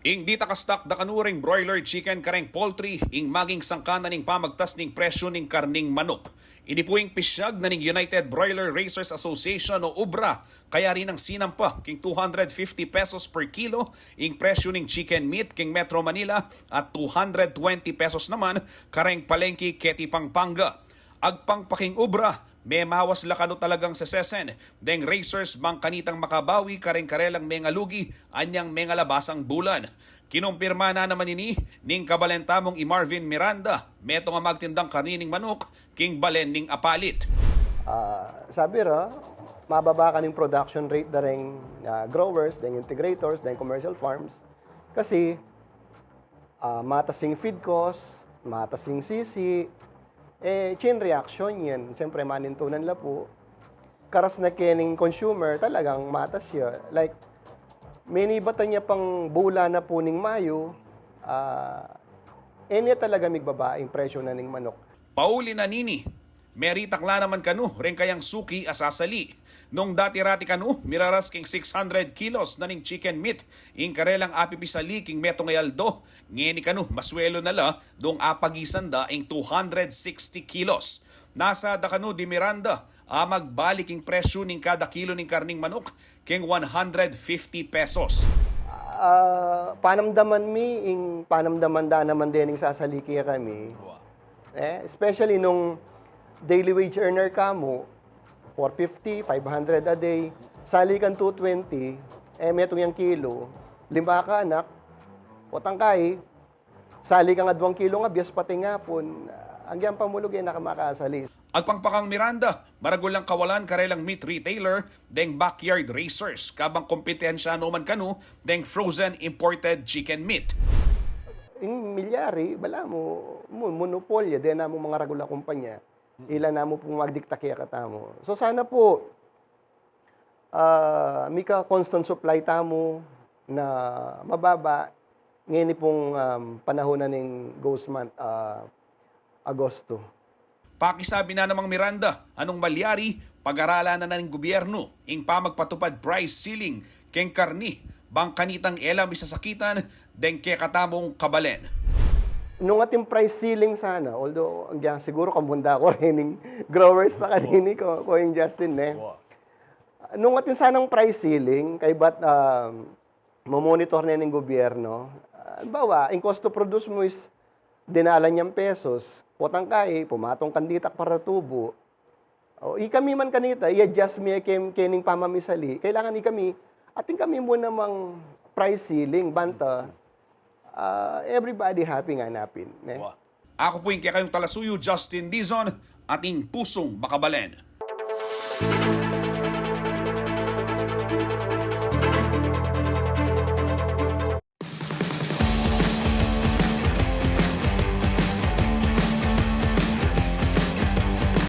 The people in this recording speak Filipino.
Ing di takastak da kanuring broiler chicken kareng poultry ing maging sangkana ning pamagtas ning presyo ning karning manok. Ini po ing pisyag na ning United Broiler Raisers Association o UBRA kaya rin ang sinampa king 250 pesos per kilo ing presyo ning chicken meat king Metro Manila at 220 pesos naman kareng palengke Keti Pampanga. Agpang paking UBRA may mawas lakano talagang sesesen, deng racers bang kanitang makabawi kareng-karelang menga lugi, anyang menga labasang bulan. Kinumpirma na naman ini, ning kabalentamong i Marvin Miranda, meto nga magtindang kanining manok, king balen ning apalit. Sabi ra, mababa ka ng production rate na rin growers, deng integrators, deng commercial farms. Kasi, matasing feed cost, matasing sisi, chain reaction yan. Siyempre, manintunan la po. Karas na kining consumer, talagang matas siya. Like, minibata niya pang bula na po ning Mayo, niya talaga migbabaing presyo na ning manok. Pauli na nini, meritakla naman kanu, rin kayang suki asasali. Nung dati-rati kanu, miraras king 600 kilos na ning chicken meat. Ing karelang apipisali king metong ayaldo. Ngeni kanu, maswelo na la, dong apagisan da ing 260 kilos. Nasa da kanu di Miranda, magbalik ing presyo ning kada kilo ning karning manok king 150 pesos. Panamdaman panamdaman da naman din sasaliki kami. Especially nung daily wage earner ka mo, 450, 500 a day, sali kang 220, metong yung kilo, 5 ka anak, utang kay, sali ka nga 2 kilo nga, bias pati nga po, hanggang pamulog yan nakamakasali. Agpangpakang Miranda, maragulang kawalan karelang meat retailer, deng backyard racers, kabang kompetensya naman kanu, deng frozen imported chicken meat. Yung milyari, bala mo, monopolya, din na mo mga regular kumpanya, ilan na mo pong magdikta kaya katamo. So sana po, mika constant supply tamo na mababa, ngayon pong panahon na ng ghost month, Agosto. Pakisabi na namang Miranda, anong malyari, pag-aralan na ng gobyerno, ing pamagpatupad price ceiling, keng karni, bang kanitang elam isasakitan, deng ke katamong kabalen. Nung ating price ceiling sana, although hanggang siguro kamunda ko rin growers na kanini ko yung Justin Nung ating sanang price ceiling, kay ba't mamonitor na ng gobyerno, bawa, in cost to produce mo is dinala niyang pesos, potang kay, pumatong kanditak para tubo. O, ikami man kanita, i-adjust mi kening pamamisali, kailangan ating kami muna mang price ceiling, banta, everybody happy nga napin. Ako po yung kaya kayong talasuyo, Justin Dizon, ating pusong makabalen.